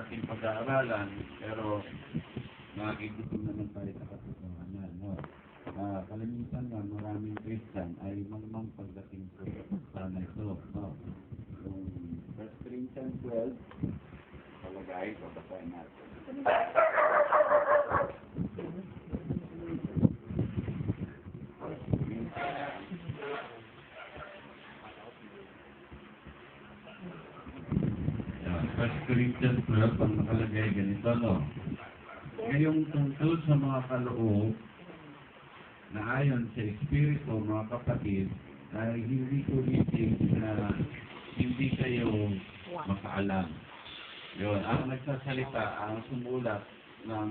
ating pag-aaralan, pero nakikigutom naman tayo sa katotohanan, no? Kalimitan nga, maraming Christian ay mangmang pagdating sa sana ito, no? Yung 1 Corinthians 12, palagay, babasahin natin. Corinthians 12, ang nakalagay ganito, no? Ngayong tungkol sa mga kaloob na ayon sa Espiritu, mga kapatid, ay hindi ko ibig na hindi kayo makaalam. Yun, ang nagsasalita, ang sumulat ng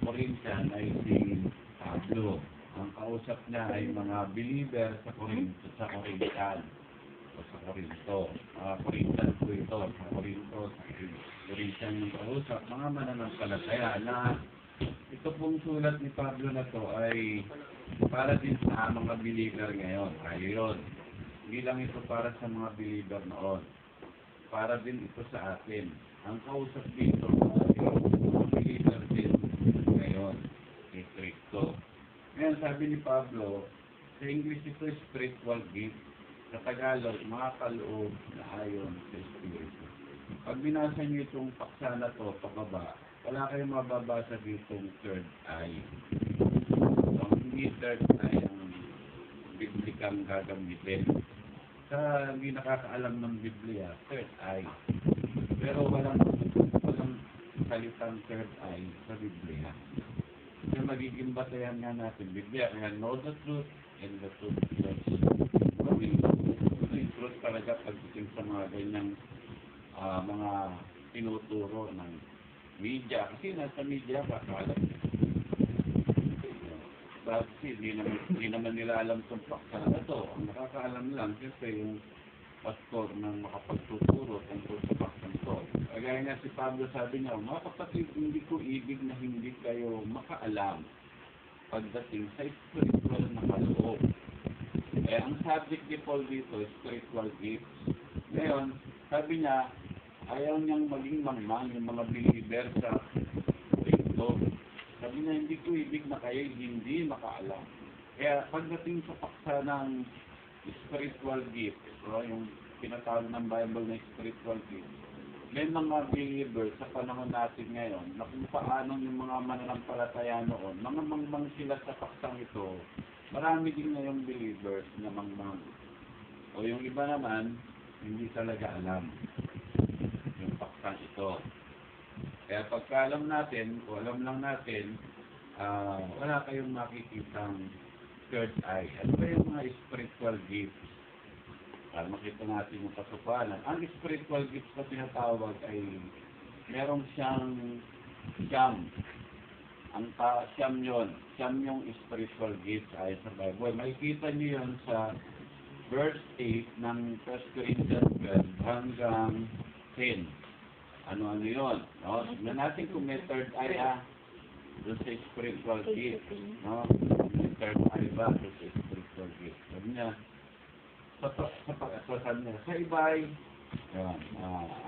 Corinthian ay si Pablo. Ang kausap niya ay mga believer sa Corinthian. Sa Corinto. Corinthian po ito. Sa Corinto, sa Corinthian yung kausap. Mga mananampalataya na ito pong sulat ni Pablo na to ay para din sa mga believer ngayon. Tayo yun. Hindi lang ito para sa mga believer noon. Para din ito sa atin. Ang kausap dito ay mga believer din ngayon. Ni Cristo. Ngayon sabi ni Pablo, sa English ito spiritual gift. Sa Tagalog, mga kaloob na ayon sa Espiritu. Pag binasa niyo itong paksa na to, pababa, wala kayong mababasa ditong third eye. So, hindi third eye ang biblikang gagamitin. Sa hindi nakakaalam ng Biblia, third eye. Pero walang salitang third eye sa Biblia. Kaya magiging batayan nga natin, Biblia, kaya know the truth and the truth is truth talaga pagdating sa mga ganyang mga tinuturo ng media. Kasi nasa media, kakaalam niya. Kasi hindi naman nila alam itong paksa na ito. Ang nakakaalam lang, kasi yung pastor ng makapagtuturo tungkol sa paksa ito. Kagaya nga si Pablo sabi niya, mga kapatid, hindi ko ibig na hindi kayo makaalam pagdating sa spiritual na kaloob. Ang subject ni Paul dito, spiritual gifts. Ngayon, sabi niya, ayaw niyang maging mangmang yung mga believer sa Cristo. Sabi niya, hindi ko ibig na kayo hindi makaalam. Kaya pagdating sa paksa ng spiritual gifts, yung pinatawag ng Bible na spiritual gifts, may mga believers sa panahon natin ngayon na kung paano yung mga mananampalataya noon, mga mangmang sila sa paksang ito, marami din ngayong believers na mangmang. O yung iba naman, hindi talaga alam yung paksang ito. Kaya pagka-alam natin, o alam lang natin, wala kayong makikitang third eye. Ano ba yung mga spiritual gifts? Para makita natin yung kasupanan. Ang spiritual gifts na tinatawag ay merong siyang siyam. Ang siyam yun. Siyam yung spiritual gifts ay sa Bible. Makikita niyo yun sa verse 8 ng 1 Corinthians 12 hanggang 10. Ano-ano yun? No? Tignan natin kung may third eye doon sa spiritual gifts. No? May third eye ba doon sa spiritual gifts? Sabi niya, sabi niya, sa iba ay,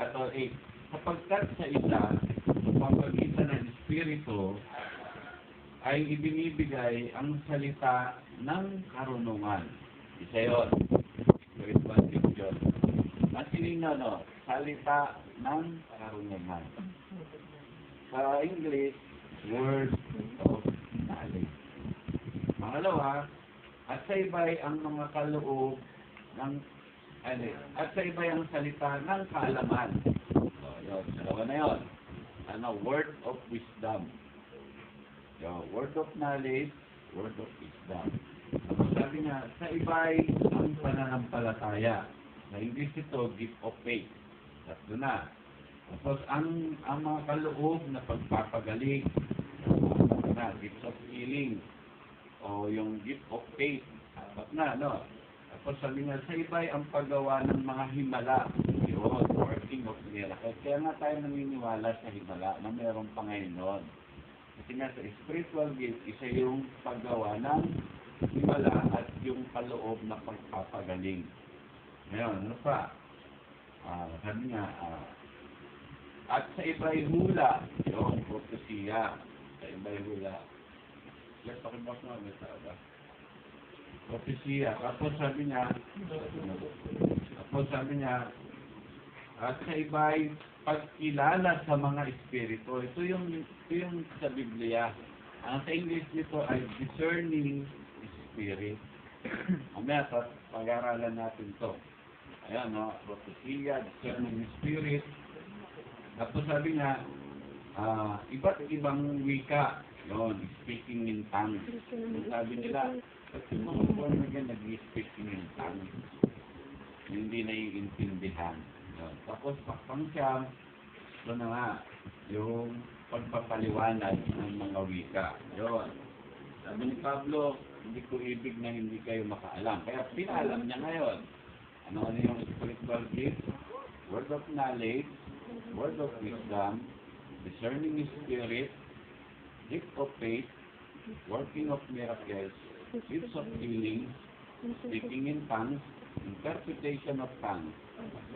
ato 8, sapagkat sa isa, sa pamagitan ng Espiritu, ay ibinibigay ang salita ng karunungan. Isa yun. Spiritual gift yun. Ang sinignan, no? Salita ng karunungan. Sa English, word of knowledge. Pangalawa, at sa iba'y ang mga kaloob ng, at sa iba'y ang salita ng kaalaman. So, yun. Dalawa na yun. Word of wisdom. So, word of knowledge, word of wisdom. Sabi nga, sa iba'y ang pananampalataya. Sa English ito, gift of faith. Tatlo na. Tapos, ang mga kaloob na pagpapagaling, gift of healing, o yung gift of faith. Apat na, no? Tapos sabi nga, sa iba'y ang paggawa ng mga himala. Yun, working of miracles. Kaya nga tayo naniniwala sa himala na mayroong Panginoon. Kasi nga sa spiritual gift, isa yung paggawa ng himala at yung kaloob na pagpapagaling. Ngayon, ano pa? Sabi nga, At sa iba'y hula, yung propesya. Sa iba'y hula. Let's talk about now, propesya. Tapos sabi niya, at sa iba'y pagkilala sa mga espiritu. Ito yung sa Biblia. Ang sa English nito ay discerning spirit. Mamaya, pag-aralan natin to. Ayan, no? Propesya, discerning spirit. Tapos sabi niya, iba't ibang wika. Yun, speaking in tongues. Sabi nila, kasi mga born again nag-speaking in tongues. Hindi naiintindihan. Yun. Tapos, pangsyam, ito na nga, yung pagpapaliwanag ng mga wika. Yun. Sabi ni Pablo, hindi ko ibig na hindi kayo makaalam. Kaya pinaalam niya ngayon. Ano yung spiritual gift? Word of knowledge, word of wisdom, discerning spirit, gift of faith, working of miracles, gifts of healing, speaking in tongues, interpretation of tongues,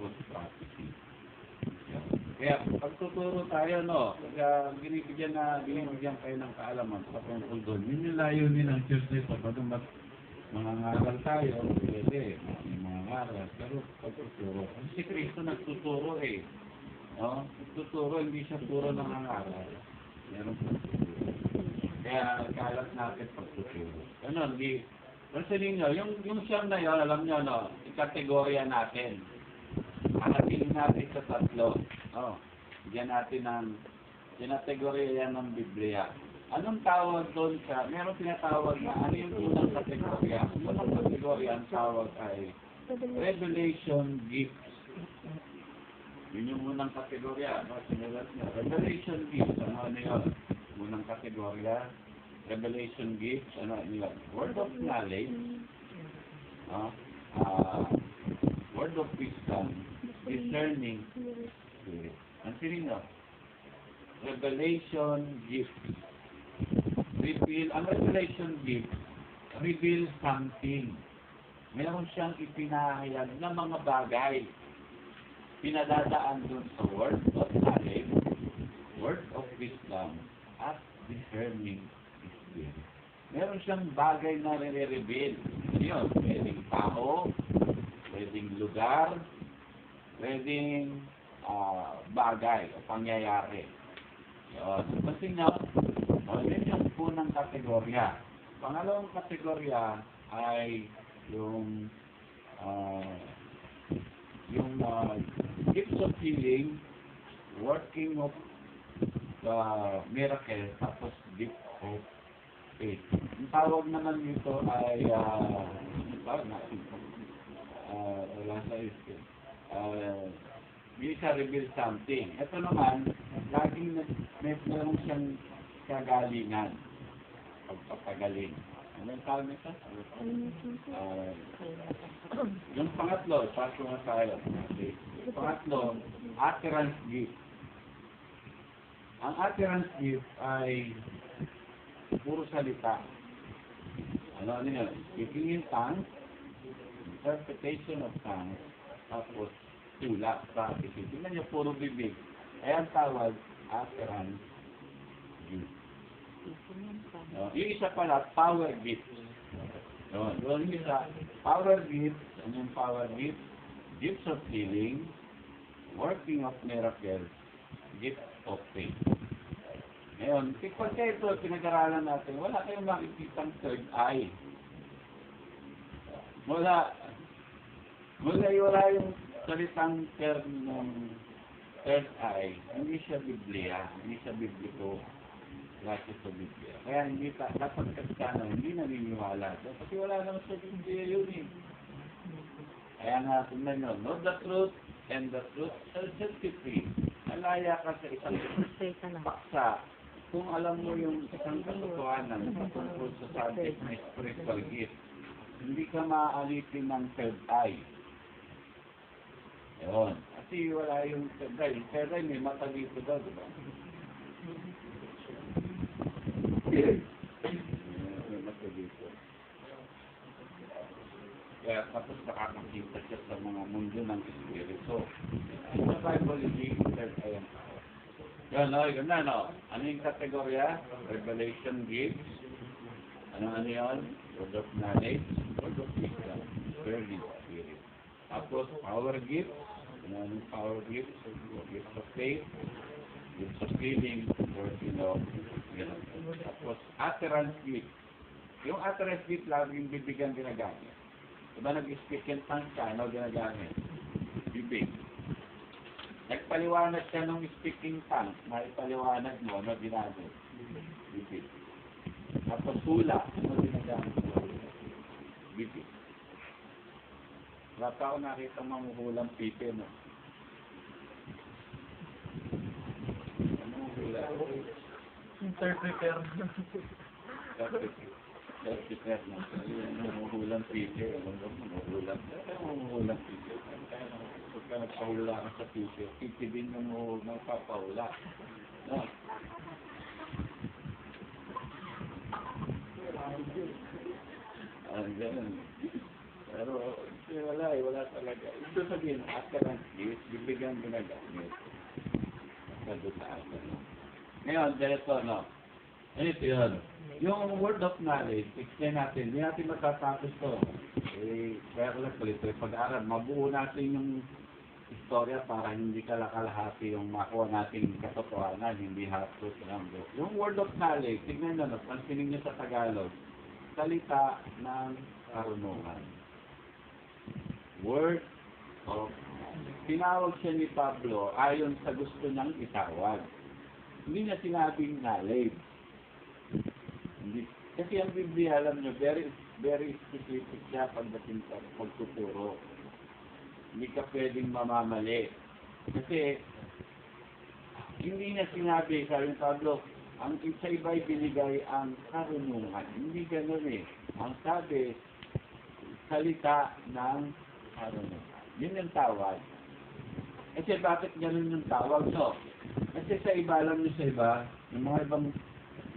or prophecy. Kaya pagtuturo tayo, no, kaya binibigyan kayo ng kaalaman sa tungkol doon. Yun yung layunin ng church nito. Pag mga ngaral tayo, pwede, mga ngaral. Pero pagtuturo, kasi si Kristo nagtuturo eh. No? Nagtuturo, hindi siya puro ng ngaral. Meron pagtuturo. Kaya kalat natin pagtuturo. Ano, hindi, kasi ninyo, yung siyam na yun, alam nyo, no, ikategorya natin. Hanatiin natin sa tatlo. Oh, bigyan natin ng kategorya yan ng Biblia. Anong tawag doon sa, meron tinatawag na, ano yung unang kategorya? Unang kategorya, ang tawag ay Revelation Gifts. Yun yung unang kategorya. No? Sinulat niya. Revelation Gifts. Ano yun? Unang kategorya. Revelation Gifts. Ano yun? Word of knowledge. Word of wisdom. Discerning spirit. Ang sinin nyo? Revelation Gifts. Ang revelation gift, reveal something. Meron siyang ipinahayag na mga bagay. Pinadadaan dun sa word of knowledge, word of wisdom, at discerning spirit. Meron siyang bagay na re-reveal. Yun, pwedeng tao, pwedeng lugar, pwedeng bagay o pangyayari. Yun. Kasi nga, yun yung unang kategorya. Pangalawang kategorya ay yung gifts of healing, working of miracles, tapos gift of faith. Ang tawag naman dito ay wala sa isip. Hindi siya reveal something. Ito naman, laging meron siyang kagalingan. Pagpapagaling. Ano yung tawag nito? Yung pangatlo, paso na tayo. Okay. Yung pangatlo, utterance gift. Ang utterance gift ay puro salita. Ano yun? Speaking in tongues, interpretation of tongues, tapos tula, prophecy. Tingnan niyo, puro bibig. Ay ang tawag, utterance gift. Yung isa pala, power gift. Yung isa, power gift, ano yung power gift? Gifts of healing, working of miracles, gift of faith. Ngayon, pagka ito, pinag-aralan natin, wala kayong makikitang third eye. Wala yung salitang term ng third eye. Hindi siya Biblia, hindi siya Bibliko. Kasi sa Biblia. Kaya hindi dapat Kristiyano, hindi naniniwala. Kasi wala naman sa Biblia yun eh. Kaya nga, tingnan nyo, know the truth, and the truth shall set you free. Alaya ka sa isang paksa. Kung alam mo yung isang katotohanan tungkol sa subject na spiritual gift, hindi ka maaalipin ng third eye. Yun. Kasi wala yung third eye. Third eye may mata dito daw, diba? Kaya tapos nakakakita siya sa mga mundo ng espiritu. Sa Bible, hindi third eye ang tao. Yan, no? Yun na, no? Ano yung kategorya? Revelation gifts. Ano yun? Word of knowledge. Word of wisdom. Burning spirit. Tapos, power gifts. Ano yung power gifts? Gifts of faith. Gifts of healing. Working of healing. Tapos, utterance gifts. Yung utterance gift, laging bibigyan ginagamit. Diba nag-speak in tongues ka, ano ginagamit? Bibig. Nagpaliwanag ka nung speaking tongues, naipaliwanag mo, ano ginamit? Bibig. Tapos hula, ano ginagamit mo? Bibig. Wala pa ako nakita manghuhulang pipi, no? Anong hula? Interpreter. Interpreter na. Manghuhulang pipi. Manghuhulang pipi. Pagka nagpahula ka sa pipi, pipi din yung magpapahula. No? Ganun. Pero, wala talaga. Ito sabihin, utterance gift, bibigyan ginagamit. Kadutaan. Ngayon, ganito, no? Ito yun. Yung word of knowledge, explain natin. Hindi natin matatapos to. Kaya ko lang ito, pag-aaral, mabuo natin yung istorya para hindi kalakalahati yung makuha nating katotohanan, hindi half-truth lang. Yung word of knowledge, tignan nyo, pansinin nyo sa Tagalog, salita ng karunungan. Word of knowledge. Tinawag siya ni Pablo ayon sa gusto niyang itawag. Hindi niya sinabing knowledge. Hindi. Kasi ang Biblia, alam niyo, very specific siya pagdating sa pagtuturo. Hindi ka pwedeng mamamali. Kasi, hindi niya sinabi, sabi ni Pablo, ang sa iba'y binigay ang karunungan. Hindi ganun eh. Ang sabi, salita ng karunungan. Yun yung tawag. Kasi bakit ganun yung tawag? No? Kasi sa iba, alam niyo sa iba, yung mga ibang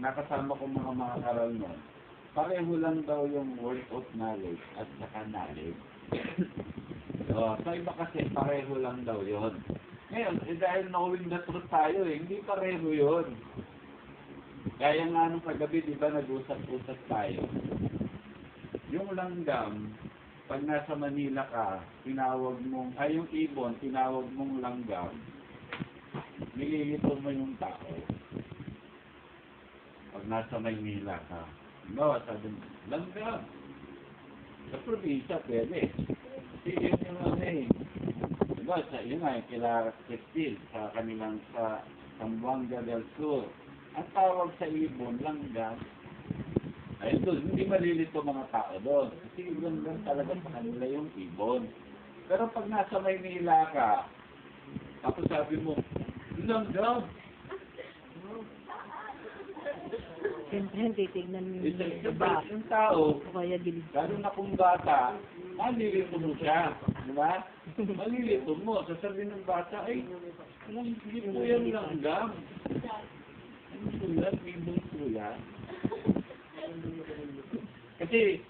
nakasama kong mga karal nun, pareho lang daw yung word of knowledge at saka knowledge. So, sa iba kasi pareho lang daw yun. Ngayon, dahil knowing the truth tayo hindi pareho yun. Kaya nga nung kagabi, di ba, nag-usap-usap tayo. Yung langgam, pag nasa Manila ka, tinawag mong, yung ibon, tinawag mong langgam, nililito mo yung tao. Pag nasa Maynila ka, no, sabi mo, langgam. Sa probinsya, pwede. Kasi yun yung diba, yun nga, kila Cristil, sa kanilang, sa Zamboanga del Sur. Ang tawag sa ibon, langgam. Ay, doon, hindi malilito mga tao doon. Kasi ibon lang talaga sa kanila yung ibon. Pero pag nasa Maynila ka, tapos sabi mo, langgam. Siyempre, titignan mo Yung tao, o kaya dilig. lalo na kung bata, malilito mo siya. Di ba? Malilito mo. Sasabihin ng bata, ay, hindi po yan langgam. Ano po yan? Ibon po yan. Kasi,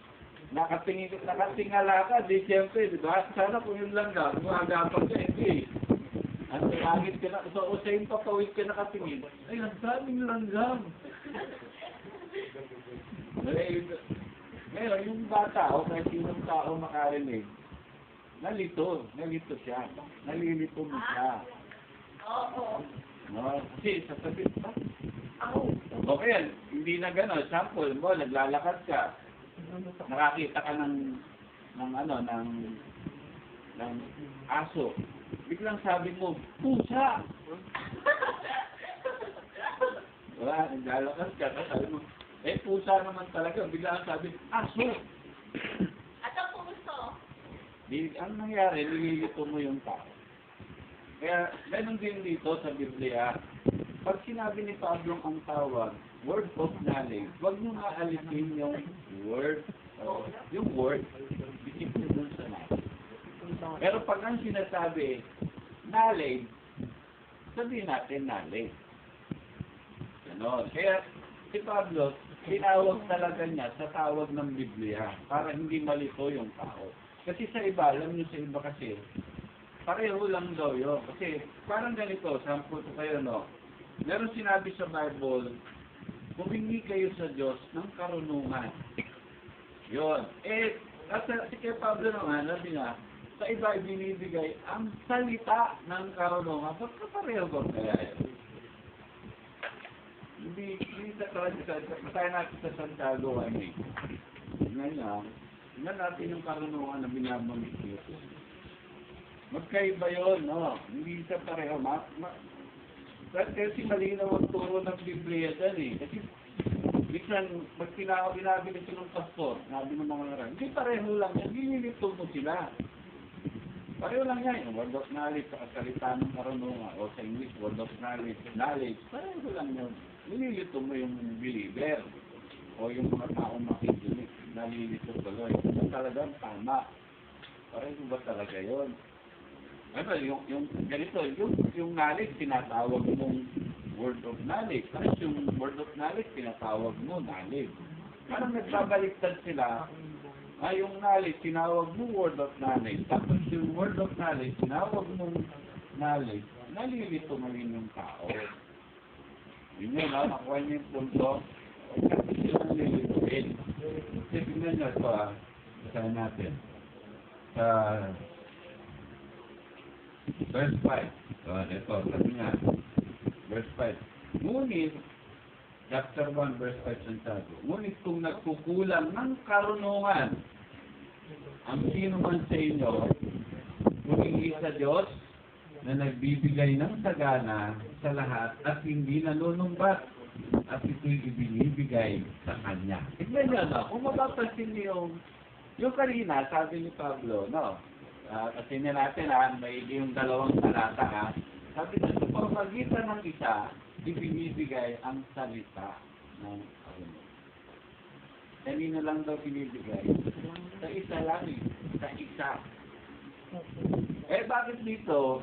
nakatingala ka, di siyempre, di ba? Sana kung yung langgam, magagapan ka, hindi. Ang langit ka na, so, sa yung papawid ka nakatingin, ay, ang daming langgam. Ngayon, yung bata o kahit sinong tao makarinig, nalito siya. Nalilito mo siya. Oo. No? Kasi sasabihin pa, okay, hindi na gano'n. Sample mo, naglalakad ka. Nakakita ka ng aso. Biglang sabi mo, pusa! Wala, naglalakad ka. Sabi mo, pusa naman talaga. Biglang sabi, aso! At ang puso. Ang nangyari, nililito mo yung tao. Kaya, ganun din dito sa Biblia. Pag sinabi ni Pablo ang tawag, word of knowledge, huwag nyo nga alisin yung word, isip nyo dun sa knowledge. Pero pag ang sinasabi, knowledge, sabihin natin knowledge. Ganon. Kaya, si Pablo, tinawag talaga niya sa tawag ng Biblia para hindi malito yung tao. Kasi sa iba, alam nyo sa iba kasi, pareho lang daw yun. Kasi parang ganito, sample ko kayo, no? Meron sinabi sa Bible, humingi kayo sa Diyos ng karunungan. Yun. Si kay Pablo naman, sabi nga, sa iba ibinibigay ang salita ng karunungan. Ba't kapareho ba kaya yun? Hindi sa talaga, masaya natin sa Santiago, Ngayon, tingnan natin yung karunungan na binabanggit dito. Magkaiba yun, no? Hindi sa pareho. Kasi malinaw ang turo ng Biblia dyan Kasi minsan, pag binabili ito ng pastor, sabi ng mga naran, hindi pareho lang yan, nililito mo sila. Pareho lang yan, word of knowledge, sa salita ng karunungan, o sa English, word of knowledge, pareho lang yun. Nililito mo yung believer, o yung mga taong makikinig, nalilito tuloy. Ito talagang tama. Pareho ba talaga yun? Ano, yung ganito, yung knowledge, tinatawag mong word of knowledge. Tapos yung word of knowledge, tinatawag mo knowledge. Parang nagbabaliktad sila. Yung knowledge, tinawag mo word of knowledge. Tapos yung word of knowledge, tinawag mo knowledge. Nalilito mo rin yung tao. Yun yun, nakuha niyo yung punto. Kasi sila nalilituin. Kasi tingnan nyo ito, basahin natin. Sa verse 5. Ito, sabi nga. Verse 5. Ngunit, chapter 1, verse 5 Santiago. Ngunit kung nagkukulang ng karunungan, ang sino man sa inyo, humingi sa Diyos na nagbibigay ng sagana sa lahat at hindi nanunumbat at ito'y ibinibigay sa Kanya. Tignan nyo, no? Kung mapapansin niyo yung kanina, sabi ni Pablo, no? Kasi natin, may yung dalawang talata, sabi na sa pamagitan ng isa, ibinibigay ang salita ng karunungan. Kanino lang daw binibigay? Sa isa lang, sa isa. Bakit dito?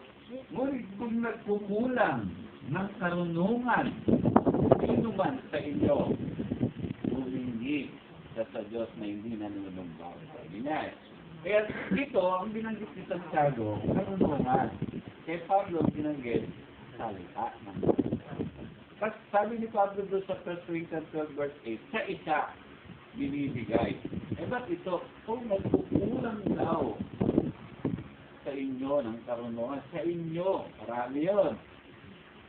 Ngunit kung nagkukulang ng karunungan, sino man sa inyo, humingi sa Diyos na hindi nanunumbat. Ganyan. Kaya dito, ang binanggit ni Santiago, karunungan. Kaya Pablo binanggit, salita ng Kasi sabi ni Pablo doon sa 1 Corinthians 12 verse 8, sa isa, binibigay. Ba't ito? Kung nagkukulang daw sa inyo ng karunungan, sa inyo, marami yun.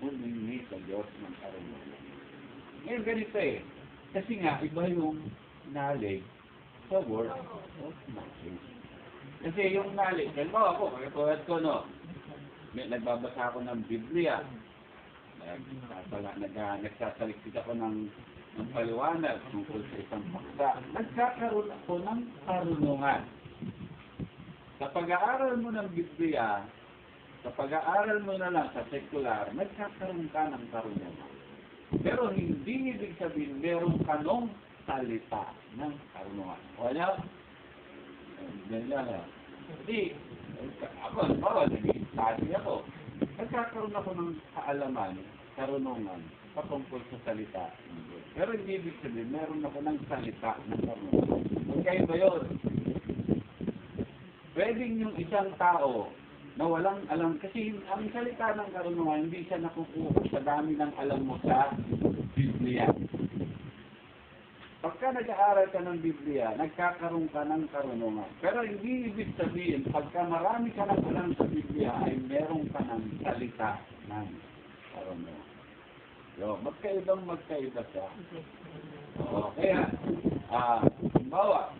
Humingi sa Diyos ng karunungan. Ngayon ganito kasi nga, iba yung knowledge sa word of knowledge. Kasi yung knowledge, halimbawa ako, katulad ko, no, nagbabasa ako ng Biblia, nagsasaliksik ako ng paliwanag tungkol sa isang paksa, nagkakaroon ako ng karunungan. Sa pag-aaral mo ng Biblia, sa pag-aaral mo na lang sa sekular, nagkakaroon ka ng karunungan. Pero hindi ibig sabihin meron ka nung salita ng karunungan. Wala? Ganyan. Hindi. Ako, nag-study ako. Nagkakaroon ako ng kaalaman, karunungan, patungkol sa salita. Pero hindi ibig sabihin, meron ako ng salita ng karunungan. Okay ba yun? Pwedeng yung isang tao na walang alam, kasi ang salita ng karunungan, hindi siya nakukuha sa dami ng alam mo sa Biblia. Pagka nag-aaral ka ng Biblia, nagkakaroon ka ng karunungan. Pero hindi ibig sabihin, pagka marami ka ng alam sa Biblia, ay meron ka ng salita ng karunungan. So, magkaiba siya. Kaya, bawa,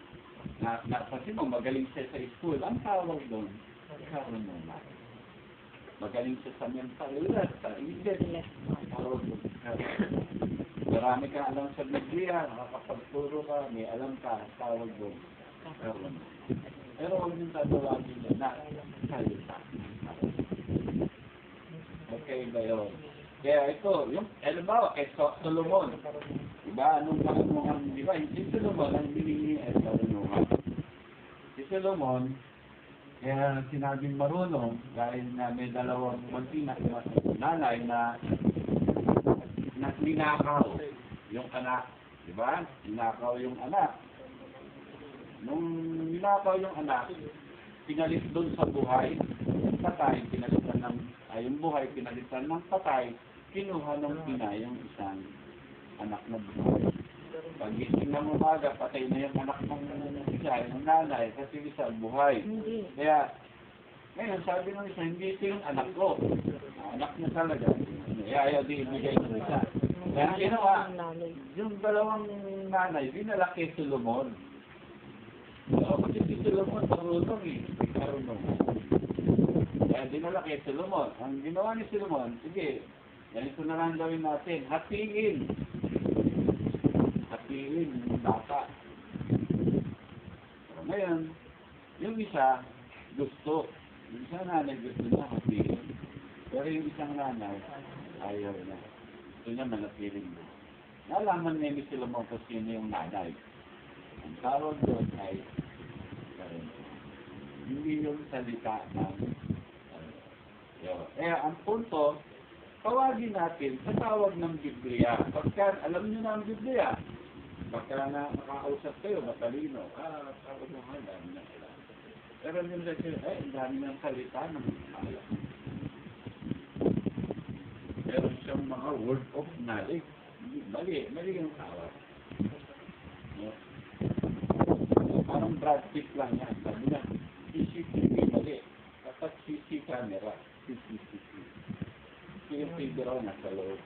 kasi mo, magaling siya sa school, ang tawag doon, karunungan. Magaling siya sa mental illness, sa English, ang tawag doon, marami ka alam sa Biblia, nakakapagturo ka, may alam ka, tawag doon, karunungan. Pero huwag yung tatawagin doon na salita. Okay ba yun? Kaya ito, yung, halimbawa, kay Solomon, diba, anong karunungan, diba, si Solomon ang biningi ay karunungan. Si Solomon, kaya sinabing marunong, dahil na may dalawang nanay na ninakaw yung anak, diba? Ninakaw yung anak. Nung ninakaw yung anak, pinalit doon sa buhay, patay, pinalitan ng, yung buhay, pinalitan ng patay, kinuha ng Pinay yung isang anak na buhay. Pagising ng umaga, patay na yung anak ng isa, yung nanay, kasi isa buhay. Hindi. Kaya, ngayon sabi ng isa, hindi ito yung anak ko. Anak niya talaga. Kaya ayaw di ibigay ng isa. Kaya ang ginawa, yung dalawang nanay, dinala kay Solomon. So, kasi si Solomon, marunong eh. Marunong. Kaya dinala kay Solomon. Ang ginawa ni Solomon, sige, ganito na lang gawin natin. Hatiin yung bata. So, ngayon, yung isa, gusto. Yung isang nanay gusto niya hatiin. Pero yung isang nanay, ayaw niya. Gusto niya manatiling mo. Nalaman niya ni Solomon kung sino yung nanay. Ang tawag doon ay hindi yung salita ng ang punto, tawagin natin sa tawag ng Biblia. Pagka alam niyo na ang Biblia, pagka na makakausap kayo, matalino, tawag mo nga, dami na sila. Pero hindi mo sabi, ang dami ng salita ng alam. Pero siyang mga word of knowledge. Mali yung tawag. Parang Brad Pitt lang yan. Sabi na, CCTV mali. Kapag CC camera, CCTV. CCTV raw nasa loob.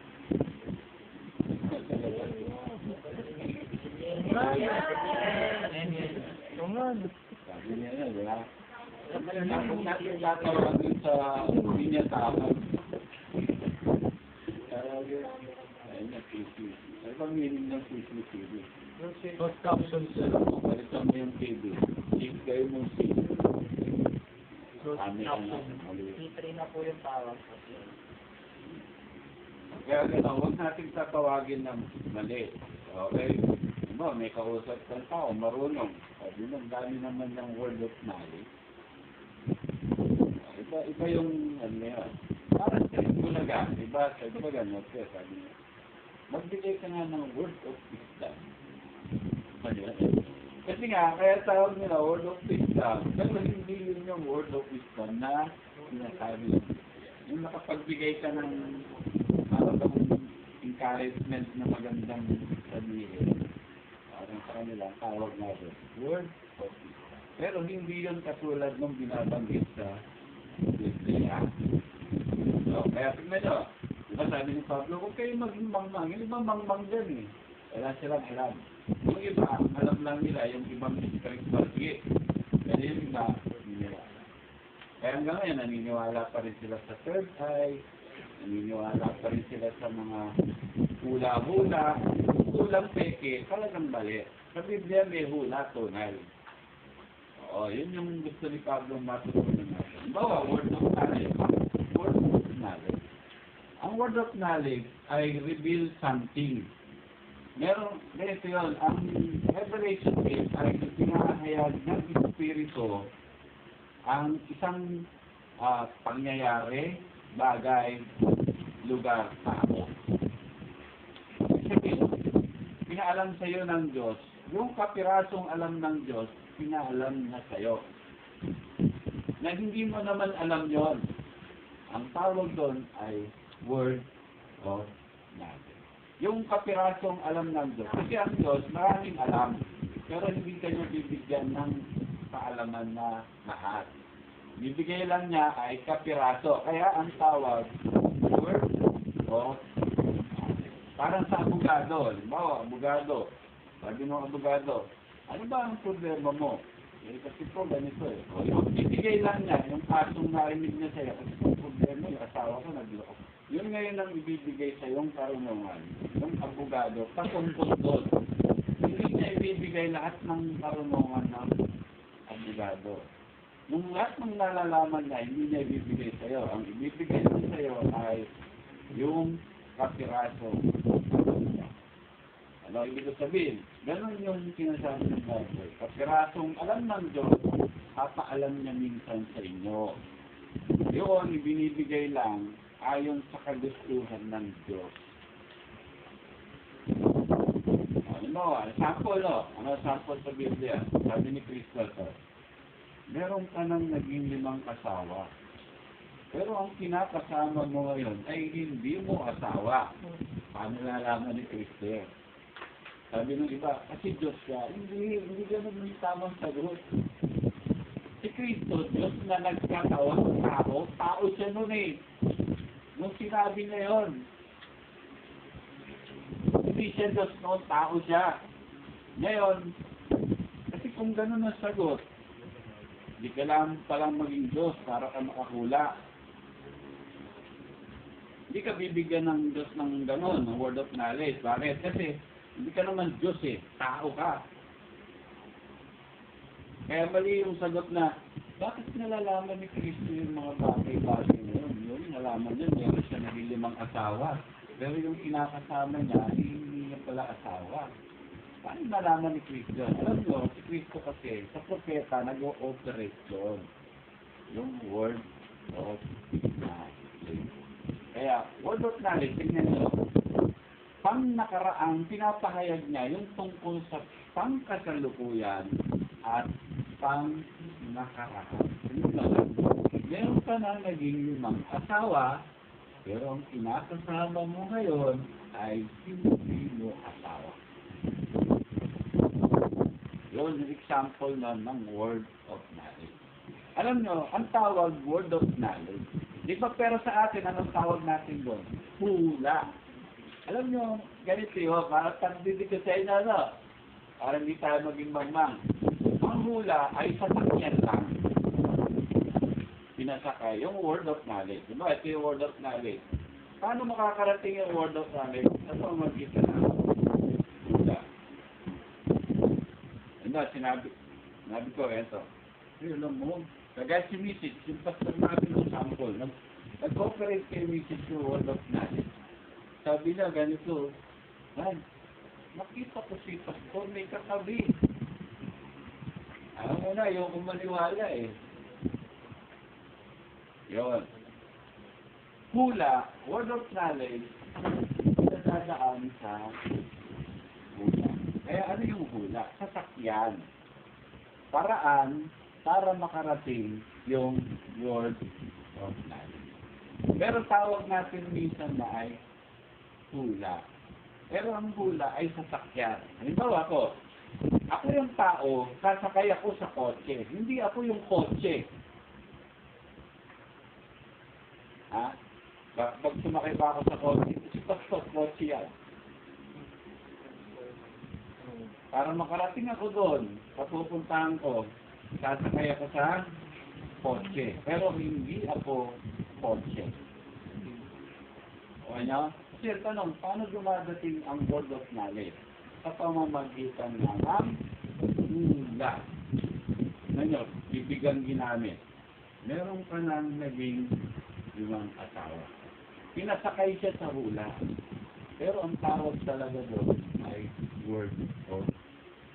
Sabi niya yan, di ba? Tapos natin tatawagin sa linya tapos. Ayun na, CCTV. Ano bang meaning ng CCTV? Post caption sir. Balitan mo yung TV. Check kayo mo si Kami Caption. mali. C3 na po yung tawag. Kaya gano'n, huwag natin tatawagin ng mali. Okay? May kausap kang tao, marunong. Sabi mo, dami naman ng word of knowledge. Iba yung, parang sa Bulaga. Iba sa Bulaga, sabi niya, magbigay ka nga ng word of wisdom. Kasi nga, kaya tawag nila word of wisdom, pero hindi yun yung word of wisdom na sinasabi. Yung nakapagbigay ka ng parang encouragement na magandang sabihin. Parang sa kanila, tawag natin, word of wisdom. Pero hindi yun katulad ng binabanggit sa Biblia. So, kaya tignan nyo, diba sabi ni Pablo, kung kayo maging mangmang, yung ibang mangmang dyan eh. Wala silang alam. Yung iba, alam lang nila yung ibang spiritual gift. Kaya yung iba, hindi nila. Kaya hanggang ngayon, naniniwala pa rin sila sa third eye, naniniwala pa rin sila sa mga hula-hula, hulang peke, talagang mali. Sa Biblia may hula, tunay. Oo, yun yung gusto ni Pablo matutunan natin. Bawa, word of knowledge. Word of knowledge. Ang word of knowledge ay reveal something. Meron, ganito yun, ang revelation is ay pinahayag ng Espiritu ang isang pangyayari, bagay, lugar, tao. Sabihin, pinaalam sa iyo ng Diyos, yung kapirasong alam ng Diyos, pinaalam na sa iyo. Na hindi mo naman alam yon. Ang tawag doon ay word of knowledge. Yung kapirasong alam ng Diyos. Kasi ang Diyos, maraming alam. Pero hindi kayo bibigyan ng kaalaman na lahat. Bibigay lang niya ay kapiraso. Kaya ang tawag, word of knowledge. Parang sa abogado. Halimbawa, abogado. Sabi ng abogado, ano ba ang problema mo? Kasi po ganito eh. O, bibigay lang niya yung kasong narinig niya sa'yo. Kasi po problema, yung asawa ko nagloko. Yun ngayon ang ibibigay sa iyong karunungan, yung abogado, patungkol doon. Hindi niya ibibigay lahat ng karunungan ng abogado. Yung lahat ng nalalaman niya, hindi niya ibibigay sa iyo. Ang ibibigay niya sa iyo ay yung kapiraso. Ano ibig sabihin? Ganon yung sinasabi ng Bible. Kapirasong alam ng Diyos, papaalam niya minsan sa inyo. Yun, ibinibigay lang ayon sa kagustuhan ng Diyos. Sample, no? Ano sample sa Biblia? Sabi ni Kristo, meron ka nang naging 5 asawa. Pero ang kinakasama mo ngayon ay hindi mo asawa. Paano nalaman ni Kristo? Sabi ng iba, kasi Diyos siya. Hindi ganun yung tamang sagot. Si Kristo, Diyos na nagkataon ng tao, tao siya nun eh. Nung sinabi na yun, hindi siya Diyos noon, tao siya. Ngayon, kasi kung ganun ang sagot, hindi ka lang palang maging Diyos para ka makahula. Hindi ka bibigyan ng Diyos ng ganun, ng word of knowledge. Bakit? Kasi hindi ka naman Diyos eh, tao ka. Kaya mali yung sagot na, bakit nalalaman ni Kristo yung mga bagay-bagay na yun? Yun, nalaman yun, meron siya naging 5 asawa. Pero yung kinakasama niya, hindi niya pala asawa. Paano nalaman ni Kristo? Alam nyo, si Kristo kasi, sa propeta, nag-ooperate yun. Yung word of knowledge. Kaya, word of knowledge, tingnan nyo, pang nakaraang pinapahayag niya yung tungkol sa pangkasalukuyan at pang nakaraan. Meron ka na naging 5 asawa, pero ang kinakasama mo ngayon ay hindi mo asawa. Yun yung example ng word of knowledge. Alam nyo, ang tawag word of knowledge. Di ba pero sa atin, anong tawag natin doon? Hula. Alam nyo, ganito yun, para tagdidig ko sa inyo, no? Para hindi tayo maging magmang. Ang hula ay sasakyan lang. Pinasakay, yung word of knowledge. Diba, ito yung word of knowledge. Paano makakarating yung word of knowledge? Ano ang magkita na? Hula. Ano, sinabi ko, eto. Alam mo, kagaya si Mrs. Yung pastor natin ng sample, nag-cooperate kay Mrs. yung word of knowledge. Sabi niya, ganito, man, nakita ko si pastor, may katabi. Alam mo na, yung kumaniwala eh. Yun. Hula, word of knowledge, nadadaan sa hula. Kaya ano yung hula? Sasakyan. Paraan para makarating yung word of knowledge. Pero tawag natin minsan na ay hula. Pero ang hula ay sasakyan. Halimbawa ako yung tao, sasakay ako sa kotse. Hindi ako yung kotse. Ha? Pag sumakay pa ako sa kotse, si pastor kotse yan. Para makarating ako doon, papupuntahan ko, sasakay ako sa kotse. Pero hindi ako kotse. O ano? Sir, tanong, paano dumadating ang word of knowledge? Sa pamamagitan ng hula. Ano, bibigang ginamit. Meron ka nang naging 5 asawa. Pinasakay siya sa hula. Pero ang tawag talaga doon ay word of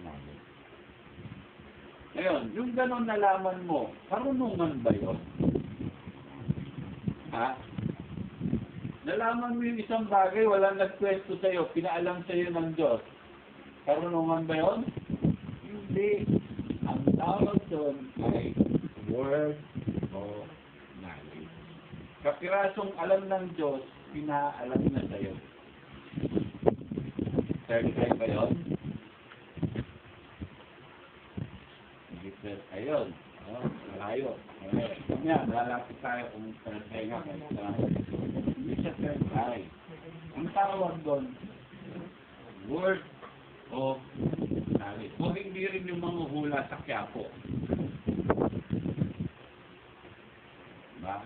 knowledge. Ngayon, yung ganon nalaman mo, karunungan ba yun? Ha? Nalaman mo yung isang bagay, walang nagkwento sa'yo, pinaalam sa'yo ng Diyos. Karunungan ba yun? Hindi. Ang tawag doon ay word of knowledge. Kapirasong alam ng Diyos, pinaalam na sa'yo. Certified ba yun? Ayun. Malayo. Kanya, lalapit tayo kung certified nga. Hindi siya certified. Ang tawag doon, word of knowledge. Kung hindi rin yung mga hula sa Quiapo. Diba?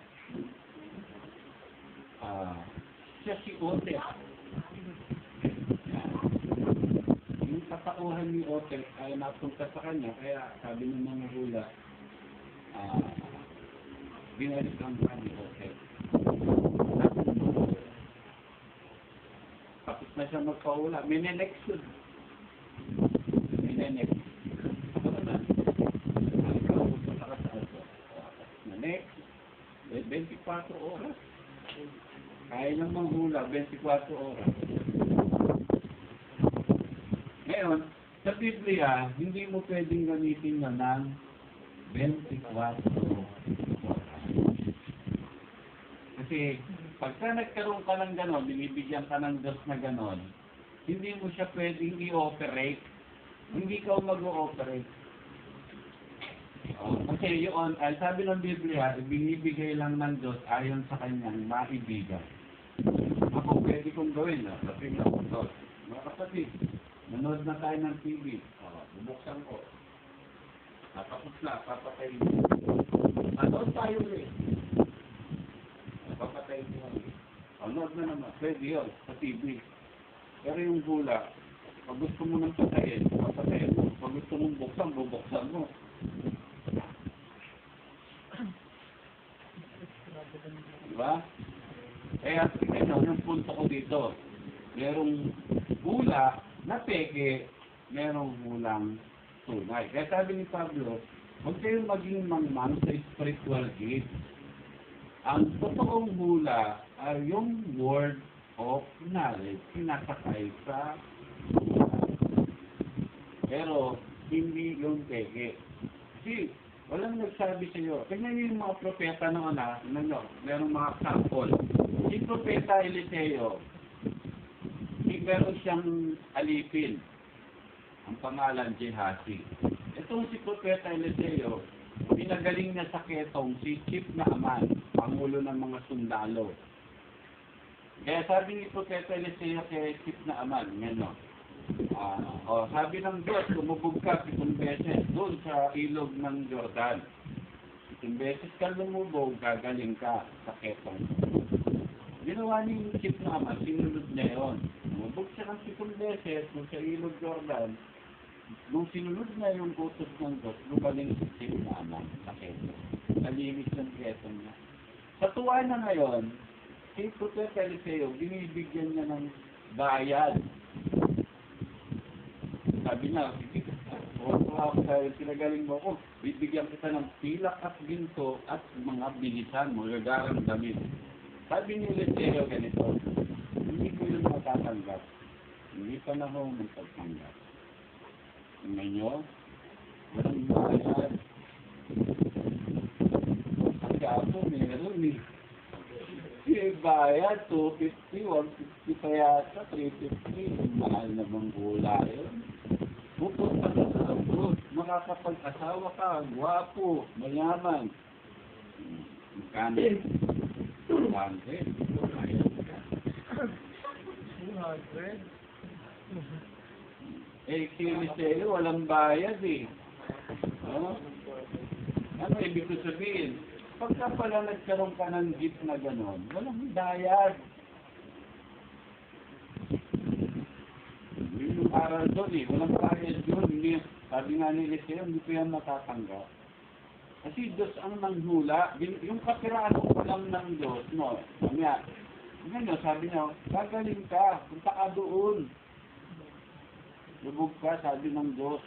Siya si Ote. Yung katauhan ni Ote ay napunta sa kanya, kaya sabi ng mga hula, binalikan ka ni Ote. Tapos na siya magpahula. Minenext yun. Minenext. Ano na? Ikaw, gusto na ka sa ato. Next. 24 oras. Kaya ng manghula, 24 oras. Ngayon, sa Biblia, hindi mo pwedeng gamitin na ng 24 oras. Kasi, pagka nagkaroon ka ng ganon, binibigyan ka ng Diyos na ganon, hindi mo siya pwedeng i-operate. Hindi ka mag-o-operate. Kasi yun, sabi ng Biblia, binibigay lang ng Diyos ayon sa kanyang maibigan. Ako, pwede kong gawin. Kasi nga, mga kapatid, nanood na tayo ng TV. Bubuksan ko. Tapos na, papatayin mo. Nanood tayo rin. Papatayin mo. Nanood na naman. Pwede yun, sa TV. Pero yung hula, pag gusto mo nang patayin, papatayin mo. Pag gusto mong buksan, bubuksan mo. Diba? Kaya tingnan nyo, yung punto ko dito, merong hula na peke, merong hulang tunay. Kaya sabi ni Pablo, huwag kayong maging mangmang sa spiritual gift. Ang totoong hula ay yung word of knowledge, sinasakay sa hula. Pero, hindi yung peke. Kasi, walang nagsabi sa iyo. Tingnan niyo yung mga propeta noon merong mga sample. Si Propeta Eliseo, meron siyang alipin. Ang pangalan, Gehazi. Itong si Propeta Eliseo, pinagaling niya sa ketong si Chief Naaman, pangulo ng mga sundalo. Kaya sabi ni Propeta Eliseo kay Chief Naaman, sabi ng Diyos, lumubog ka 7 beses doon sa ilog ng Jordan. 7 beses ka lumubog, gagaling ka sa ketong. Ginawa ni Chief Naaman, sinunod niya yun. Lumubog siya ng 7 beses doon sa ilog Jordan. Nung sinunod niya yung utos ng Diyos, lumaling si Chief Naaman sa ketong. Nalinis ng ketong niya. Sa tuwa na ngayon, si Propeta Eliseo, binibigyan niya ng bayad. Sabi niya, pinagaling mo ako, bibigyan kita ng pilak at ginto at mga binisan mo, gagarang damit. Sabi ni Eliseo ganito, hindi ko yun matatanggap. Hindi pa na ako magpagtanggap. Tingnan nyo, walang bayad. Kasi ako meron eh. Bayad, 250, 150 pa yata, 350. Mahal na bang gula yun? Pupunta ka sa abroad, makakapag-asawa ka, gwapo, mayaman. Magkano? 200. Bayad ka. 200? Si Eliseo, walang bayad eh. Ano ibig ko sabihin? Pagka pala nagkaroon ka ng gift na gano'n, walang bayad. Yung aral doon eh, walang bayad doon. Sabi nga ni Eliseo, hindi ko yan matatanggap. Kasi Diyos ang nanghula. Yung kapiraso pa lang ng Diyos, no? Sabi niya, gagaling ka, punta ka doon. Lubog ka, sabi ng Diyos.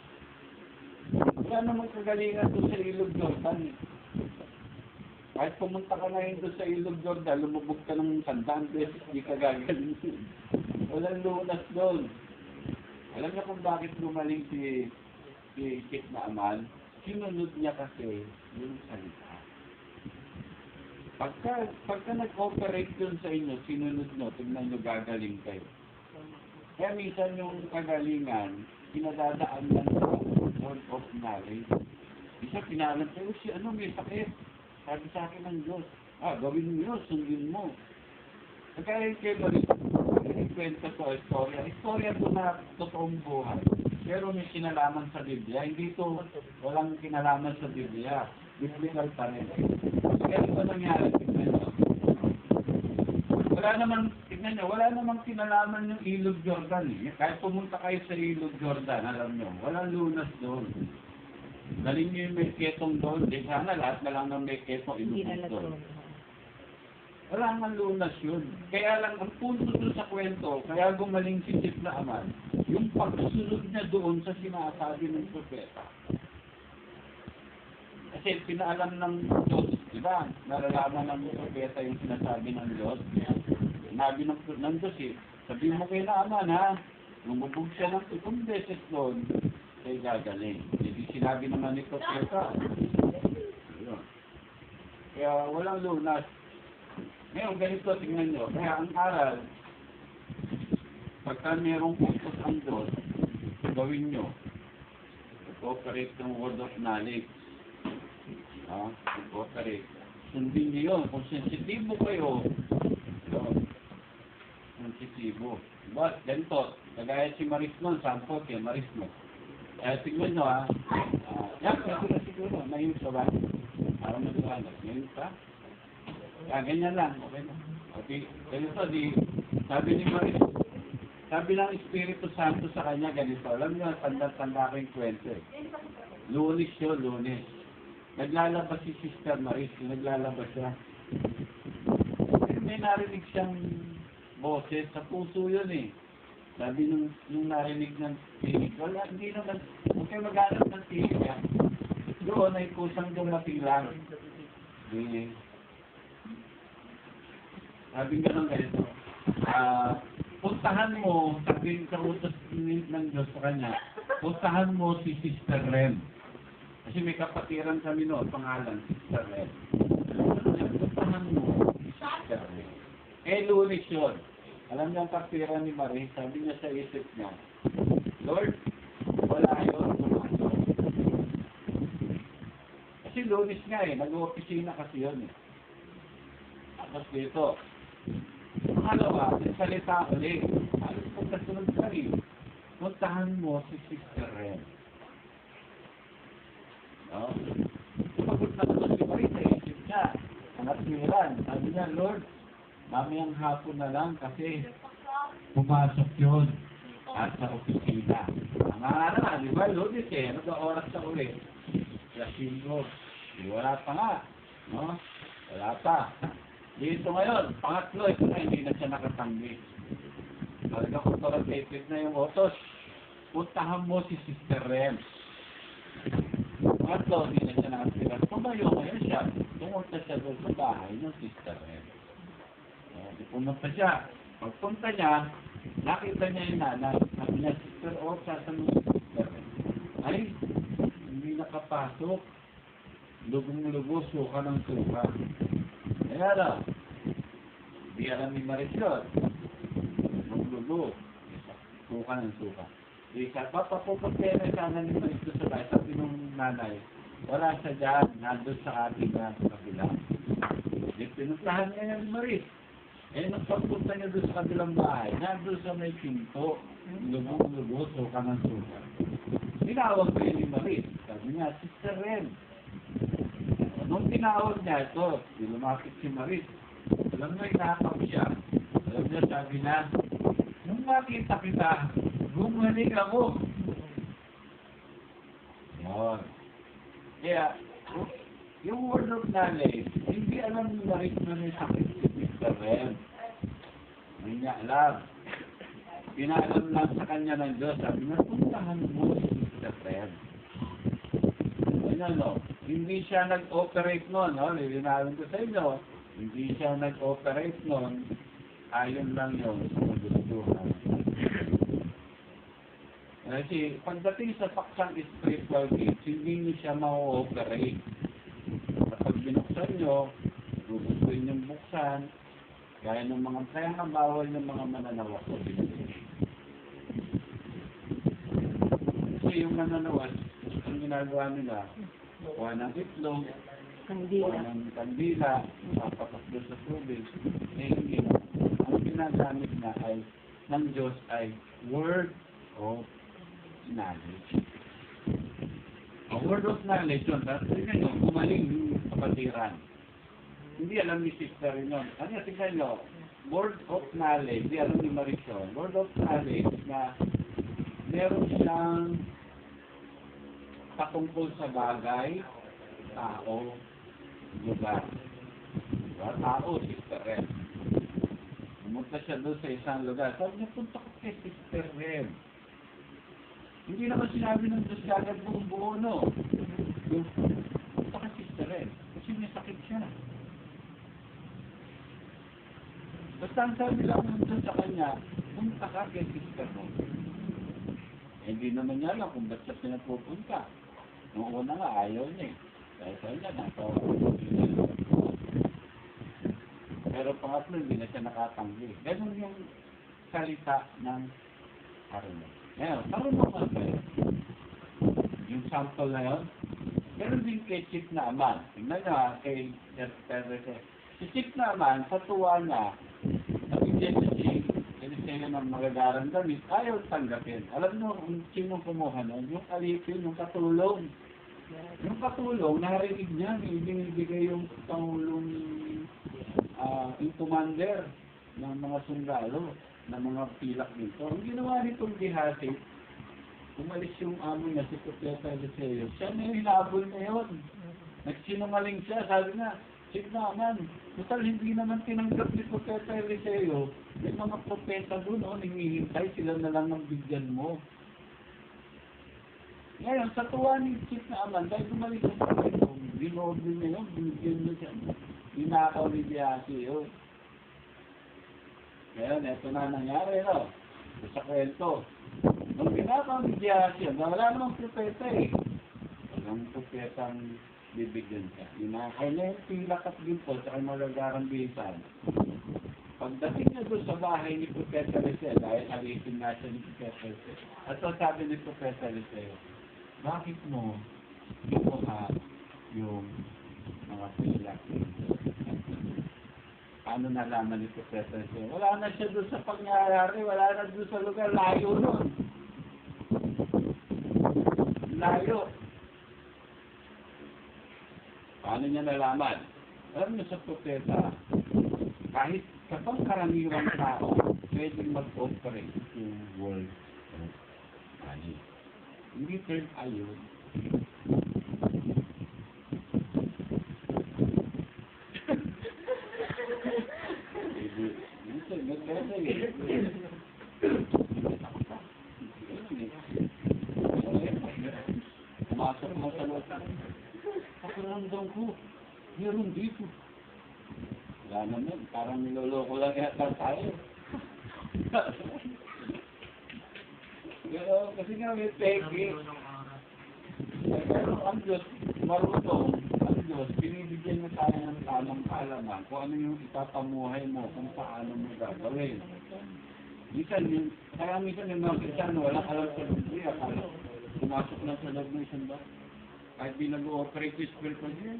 Wala namang kagalingan doon sa ilog Jordan eh. Kahit pumunta ka ngayon doon sa ilog Jordan, lumubog ka ng 100 beses, hindi ka gagaling. Walang lunas doon. Alam niyo kung bakit gumaling si Chief Naaman? Sinunod niya kasi yung salita. Pagka nag-operate yun sa inyo, sinunod nyo, tignan nyo gagaling kayo. Kaya minsan yung kagalingan, pinadadaan lang sa word of knowledge. Isa pinalan kayo, may sakit. Sabi sa akin ng Diyos, gawin mo yun, sundin mo. Kaya yung kayo kwento ko, istorya ko na totoong buhay. Pero may kinalaman sa Biblia. Hindi ito walang kinalaman sa Biblia. Biblical pa rin. Kaya ito nangyari, tignan nyo. Wala namang kinalaman yung ilog Jordan. Kahit pumunta kayo sa ilog Jordan, alam nyo, walang lunas doon. Galing nyo yung may ketong doon. Di sana lahat na lang ng may ketong ilubog doon. Wala nga lunas yun. Kaya lang, ang punto doon sa kwento, kaya gumaling si Chief Naaman, yung pagsunod niya doon sa sinasabi ng propeta. Kasi pinaalam ng Diyos, di ba? Nalalaman ng propeta yung sinasabi ng Diyos. Sinabi ng Diyos sabihin mo kay Naaman ha, lumubog siya ng 7 beses doon, ay gagaling. Hindi sinabi naman ni propeta. Kaya walang lunas. Ngayon, ganito, tingnan nyo. Kaya ang aral, pagka mayroong focus ang Diyos, gawin nyo. Cooperate ng word of knowledge. Cooperate. Sundin nyo yun. Kung sensitibo kayo, sensitibo. But, ganito, kagaya si Maris nun, sampo kay Maris nun. Tingnan nyo yan, siguro, mayroon sa ba? Parang maliwanag. Mayroon pa? Ganyan lang, okay na. Okay, ganito, sabi ni Maris, sabi ng Espiritu Santo sa kanya, ganito, alam nyo, tanda-tanda ko yung kwento eh. Lunes yun, Lunes. Naglalabas si Sister Maris, naglalabas siya. May narinig siyang boses, sa puso yun eh. Sabi nung narinig ng tinig, wala, hindi naman, huwag kayo mag-anak ng tinig yan. Doon ay kusang dumating lang. Sabi nga ng ganito, puntahan mo, sabi sa utos ng Diyos sa kanya, puntahan mo si Sister Ren. Kasi may kapatiran kami noon, pangalan, Sister Ren. Puntahan mo si Sister Ren. Lunes yun. Alam niyo ang kapatiran ni Marie, sabi niya sa isip niya, Lord, wala yun, pumasok. Kasi Lunes nga nag-opisina kasi yun eh. Tapos dito, pangalawa, salita ulit. Ano kung kasunod ka rin? Puntahan mo si Sister Ren. No? Pagod na ito si Marie sa isip niya. Ang atwiran. Sabi niya, Lord, mamayang hapon na lang kasi pumasok yun at sa opisina. Ang araw, di ba, Lunes nag-oras sa ulit. Lasinggo. Wala pa nga. No? Wala pa. Dito ngayon, pangatlo, ito na, hindi na siya nakatanggi. Talaga authoritative na yung utos. Puntahan mo si Sister Ren. Pangatlo, hindi na siya nakatanggi. Tumayo ngayon siya. Tumunta siya doon sa bahay ng Sister Ren. Pumunta siya. Pagpunta niya, nakita niya yung nanay. Sabi niya, Sister, sasanong si Sister Ren. Ay, hindi nakapasok. Lugong-lugo, suka ng suka. Kaya lang, di alam ni Marisol, lugong-lugo, suka ng suka. Isa, papapupunta na sana ni Marisol sa bahay. Sabi ng nanay, wala siya dyan, nandun sa ating sa kabila. Di pinuntahan niya ni Maris. Nagpapunta niya doon sa kabilang bahay, nandun sa may pinto, lugong-lugo, suka ng suka. Tinawag ko yun ni Maris. Sabi niya, Sister Ren. Nung tinawag niya ito, lumapit si Maris. Alam mo, inakap siya. Alam niya, sabi na, nung makita kita, gumaling ako. Yun. Kaya, yung word of knowledge, hindi alam ni Maris na may sakit si Sister Ren. Hindi niya alam. Pinaalam lang sa kanya ng Diyos. Sabi na, puntahan mo si Sister Ren. No? Hindi siya nag-operate noon, no? Lilinawin ko sa inyo, hindi siya nag-operate noon, ayon lang yun sa kagustuhan. Kasi pagdating sa paksang spiritual gifts, hindi niyo siya ma-ooperate. Kapag binuksan nyo, gugustuhin yung buksan, kaya nga bawal ng mga mananawas o binuksan. Kasi yung mananawas, ang ginagawa nila, kuha ng itlog, kuha ng kandila, papatak doon sa tubig. Hindi na. Ang ginagamit na ay ng Diyos ay word of knowledge. Ang word of knowledge yun, tapos tingnan nyo, gumaling yung kapatiran. Hindi alam ni Sister yun. Ano yung tingnan nyo? Word of knowledge, hindi alam ni Marisol. Word of knowledge na meron siyang patungkol sa bagay, tao, lugar. Diba? Tao, Sister Ren. Pumunta siya doon sa isang lugar. Sabi niya, punta ko kay Sister Ren. Hindi naman sinabi ng Diyos agad buong-buo, no? Punta ka Sister Ren. Kasi may sakit siya. Basta ang sabi lang ng Diyos sa kanya, punta ka kay Sister Ren. Hindi naman niya alam kung ba't siya pinapupunta. Noong una nga, ayaw niya eh. Dahil sa kanya, Pero pangatlo, hindi na siya nakatanggi. Ganun yung salita ng karunong. Ngayon, karunong ka ba yun? Yung sample na yun, ganun din kay Chief Naaman. Tingnan nyo kay Teresa. Si Chief Naaman, sa tuwa na, nabigyan siya siya ng magagarang damit, ayaw tanggapin. Alam nyo kung sino kumuha nun? Yung alipin, yung katulong. Yung katulong, narinig niya, binibigay yung pangulong yung commander ng mga sundalo, ng mga pilak dito. Ang ginawa nitong Gihati, umalis yung amo niya, si Propeta Eliseo. Siya na yung hinabol na yun. Nagsinungaling siya, sabi na, sige naman, total hindi naman tinanggap ni Propeta Eliseo. May mga propeta doon, hinihintay sila na lang ng bigyan mo. Ngayon, sa tuwa ni Chief Naaman, dahil bumalik ang Panginoon, binoble na yun, binigyan mo siya. Ninakaw ni Gihati yun. Ngayon, eto na nangyari, no? Sa kwento. Nung ginakaw ni Gihati yun, wala namang propeta eh. Walang propetang bibigyan siya. Ninakaw na yung pilak at ginto sa malagarang bisan. Pagdating niya doon sa bahay ni Propeta Eliseo, dahil alisin nga siya ni Propeta Eliseo. At so sabi ni Propeta Eliseo, bakit mo kinuha yung mga pilak? Paano nalaman ni Propeta Eliseo? Wala na siya doon sa pangyayari, wala na doon sa lugar, layo nun. Layo. Paano niya nalaman? Alam niyo sa propeta, kahit kapag karaniwang tao, pwedeng mag-operate yung world of money. Hindi third ayun. Pumasok mo sa loob. Pakiramdam ko, meron dito. Wala naman, parang niloloko lang yata tayo. Pero kasi nga may peke. Pero ang Diyos, marunong, ang Diyos, binibigyan mo tayo ng tamang kaalaman kung ano yung ipapamuhay mo, kung paano mo gagawin. Minsan, kaya minsan yung mga Kristiyano, walang alam sa Biblia, kaya pumasok na sa loob ng isang ba? Kahit di nag-ooperate yung spiritual niya,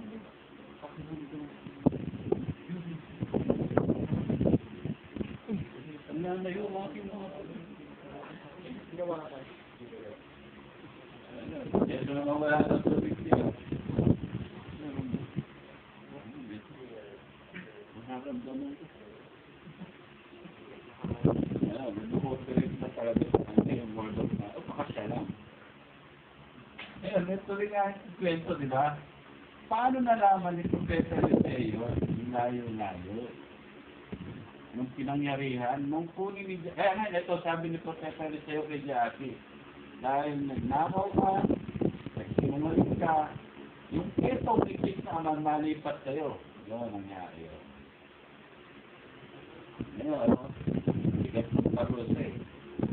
ang nanayo, aking mga Ginawa ka. ito naman wala na sa Biblia. Nakaramdaman ko. Nag-ooperate na talaga sa yung word of God. O, pakasya lang. Ito rin nga yung kwento, di ba? Paano nalaman ni Propeta Eliseo yung layo-layo? Nung pinangyarihan, nung kunin ni Gihati. Kaya nga, ito sabi ni Propeta Eliseo kay Gihati, dahil nagnakaw ka, nagsinungaling ka, yung keto ni Chief Naaman malipat sa'yo. Yun, nangyari yun. Ngayon, sigat ng parus eh.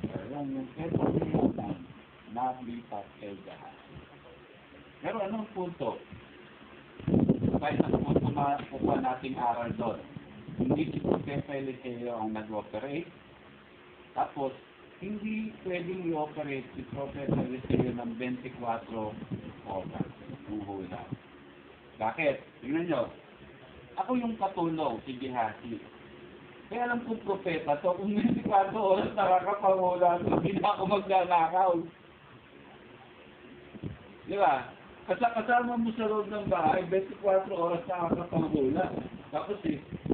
Kaya yung keto ni Naaman, nalipat kay Gihati. Pero anong punto? Kahit na kukuha nating aral doon. Hindi si Propeta Eliseo ang nag-operate. Tapos, hindi pwedeng i-operate si Propeta Eliseo ng 24 oras ng hula. Bakit? Tingnan nyo. Ako yung katulong, si Gihati. Kaya alam kong propeta to, kung 24 oras nakakapahula, hindi na ako magnanakaw. Di ba? Kasama mo sa loob ng bahay, 24 oras nakakapanghula. Tapos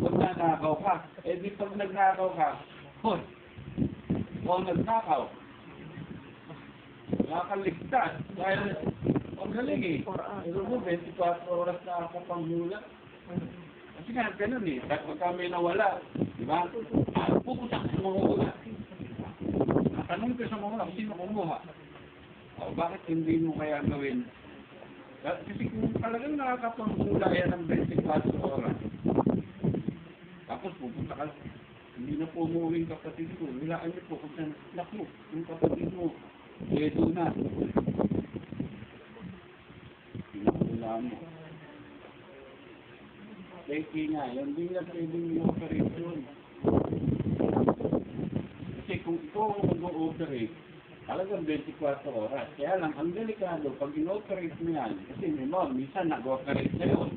pag nanakaw ka, di pag nagnakaw ka, hoy, kung nagnakaw, nakakaligtas. Dahil, ang galing eh. Pero mo, 24 oras nakakapanghula. Kasi nga, ganun eh. Dahil pag kami nawala, di ba? Pupusak sa mga hula. Tanong ko sa mga hula, sino kumuha? O, bakit hindi mo kaya gawin? Kasi kung talagang nakakapanghula yan ng 24 oras, tapos pupunta ka, hindi na po umuwing kapatid ko, wilaan niyo po kung saan, naku, yung kapatid mo, edo na. Pinakula mo. Peki nga, yun din na pwedeng i-operate yun. Kasi kung ikaw ang mag-operate, talagang 24 oras. Kaya lang, ang delikado, pag in-operate mo yan, kasi minsan nag-operate sa'yo.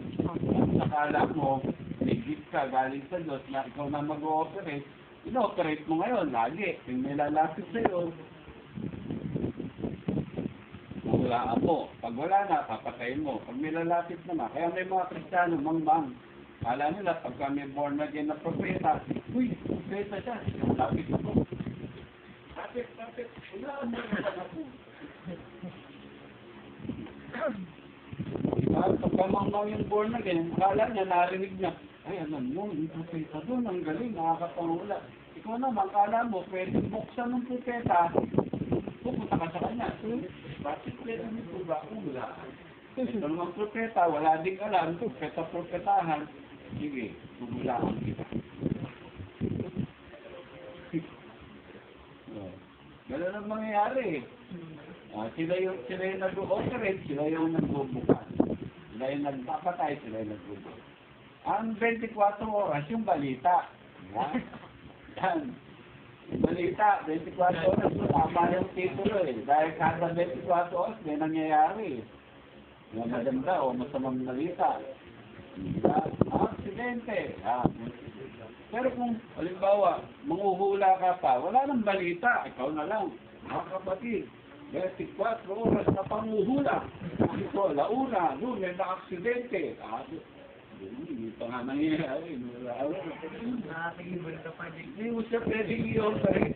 Nakala mo, legit ka, galing sa Diyos, na ikaw na mag-ooperate, in-operate mo ngayon, lagi. Kung may lalapit sa'yo, hulaan mo. Pag wala na, papatayin mo. Pag may lalapit naman, kaya may mga Kristiyano, mangbang. Kala nila, pagka may born again na propeta, uy, propeta siya. Lapit ako. Lapit. Hulaan mo yung ako. Diba? Pagka mangbang yung born again, kala niya, narinig niya, ay, alam mo, yung propeta doon, ang galing, nakakapangula. Ikaw naman, kala mo, pwede buksan ng propeta, pupunta ka sa kanya. Bakit pwede nito ba? Wala. Ito naman propeta, wala ding alam, propetahan. Sige, tumulaan kita. Gano'n ang mangyayari. Sila yung nag-ooperate, sila yung nagbubukas. Sila yung nagpapatay, sila yung nagbubukas. Ang 24 oras, yung balita. Yan. Balita, 24 oras, tama yung titulo eh. Dahil kada 24 oras, may nangyayari. Yung maganda o masamang balita. Aksidente. Pero kung, halimbawa, manguhula ka pa, wala nang balita, ikaw na lang. Mga kapatid, 24 oras na panguhula. Ito, launa, doon, may na-aksidente. Hindi pa nga nangyayari. Hindi mo siya pwedeng i-operate.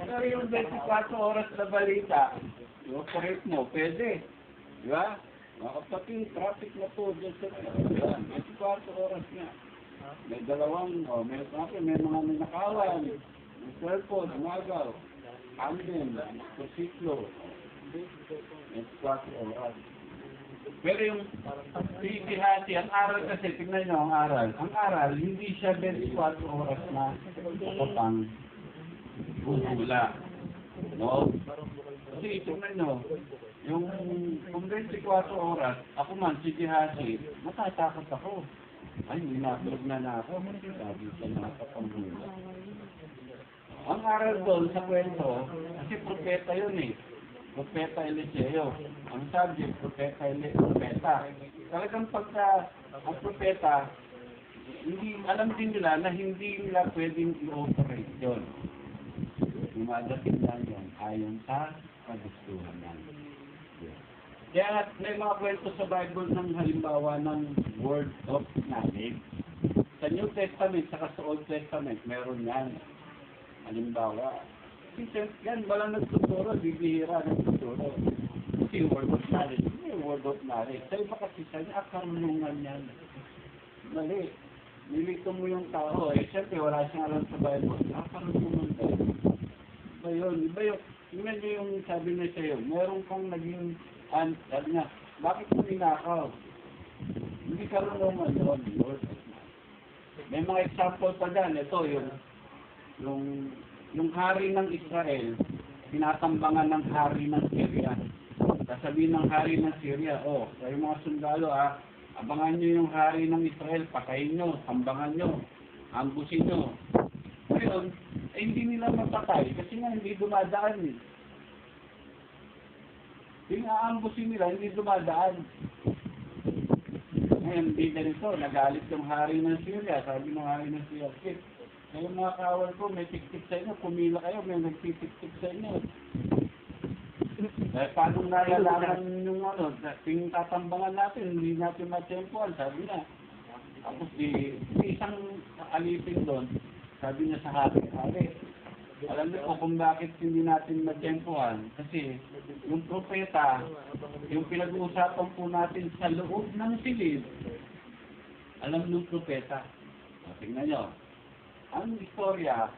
Pero yung 24 oras na balita, i-operate mo, pwede. Di ba? Mga kapatid, traffic na po dyan sa 24 oras nga. May dalawang, may mga ninakawan, may cellphone, umagaw, anden, motorsiklo, 24 oras. Pero yung hati, ang aral kasi, tingnan nyo ang aral. Ang aral, hindi siya 24 oras na kapang hula. No? Kasi tingnan nyo, yung kung 24 oras, ako man, si hati, matatakot ako. Ay, minatulog na ako. Sabi sa nakapanghula. Ang aral doon sa kwento, kasi propeta yun eh. Propeta Eliseo. Ang subject, propeta. Talagang pagka ang propeta, hindi, alam din nila na hindi nila pwedeng i-operate yun. Dumadating lang yun, ayon sa kagustuhan namin. Kaya may mga kwento sa Bible ng halimbawa ng word of knowledge. Sa New Testament, saka sa Old Testament, meron yan. Halimbawa, yan, walang nagtuturo, bibihira nagtuturo. Kasi word of knowledge, may word of knowledge. Sa iba kasi sa niya, karunungan yan. Mali. Nilito mo yung tao, eh, siyempre wala siyang alam sa Bible. Karunungan tayo. Iba yun, tingnan niyo yung sabi niya sa'yo, meron kang naging, sabi niya, bakit mo ninakaw? Hindi karunungan yun, Lord. May mga example pa dyan, ito yung hari ng Israel, tinatambangan ng hari ng Syria. Sasabihin ng hari ng Syria, kayo mga sundalo abangan nyo yung hari ng Israel, patayin nyo, tambangan nyo, ambusin nyo. Ngayon, hindi nila mapatay kasi nga hindi dumadaan eh. Yung aambusin nila, hindi dumadaan. Ngayon, hindi ganito, nagalit yung hari ng Syria, sabi ng hari ng Syria, ngayon mga kawal ko, may tik-tik sa inyo, pumila kayo, may nagtitik-tik sa inyo. Paano nalalaman yung ting tatambangan natin, hindi natin matempuan, sabi niya. Tapos isang alipin doon, sabi niya sa hari, alam niyo po kung bakit hindi natin matempuan, kasi yung propeta, yung pinag-uusapan po natin sa loob ng silid, alam ng propeta. Tingnan nyo. Ang istorya,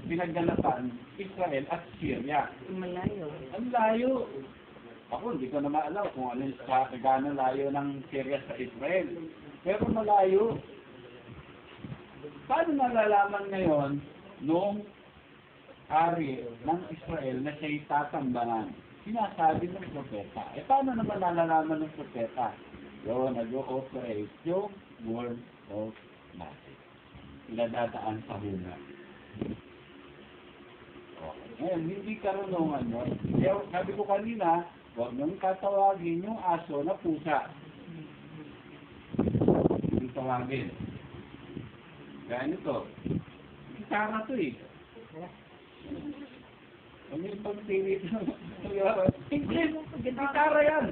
pinagganapan, Israel at Syria. Malayo. Ang layo. Ako, hindi ko na maalam kung ano yung gano'ng layo ng Syria sa Israel. Pero malayo. Paano nalalaman ngayon nung hari ng Israel na siya'y tatambangan? Sinasabi ng propeta. Paano naman nalalaman ng propeta? Nag-ooperate yung word of knowledge. Pinadadaan sa huna. Okay. Ngayon, hindi karunungan yun. Kaya sabi ko kanina, huwag nang tatawagin yung aso na pusa. Hindi tawagin. Kaya nito, gitara to eh. Ano yung pagpili ito? Hindi, gitara yan.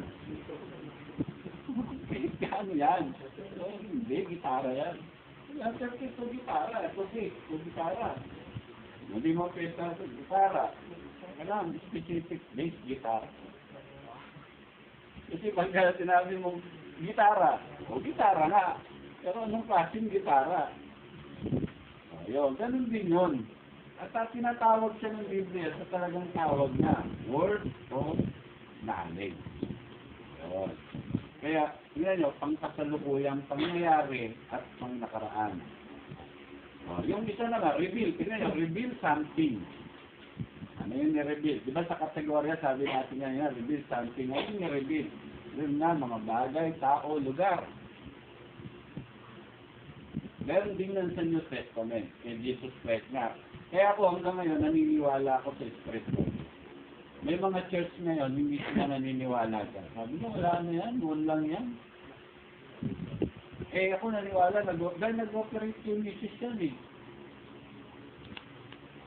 Ano yan? Hindi, gitara yan. Ito gitara, ito gitara. Hindi mo pwesta ito, gitara. Kailangan, specific bass guitar. Kasi pagka sinabi mong gitara, o gitara nga. Pero anong klaseng gitara? Ayun, ganun din yun. At tinatawag siya ng Biblia sa talagang tawag na word of knowledge. Ayun. Kaya, yun nyo, pangkasalukuyang pangyayari at pang nakaraan. Yung isa na nga, reveal. Tingnan nyo, reveal something. Ano yung ni-reveal? Diba sa kategorya, sabi natin nga, reveal something. Ano yung ni-reveal? Yun na, mga bagay, tao, lugar. Meron din yan sa New Testament, kay Jesus Christ nga. Kaya ako hanggang ngayon, naniniwala ako sa Espiritu. May mga church ngayon, hindi sila naniniwala dyan. Sabi ko, wala na yan, noon lang yan. Ako naniwala, dahil nag-operate yung misis yan eh.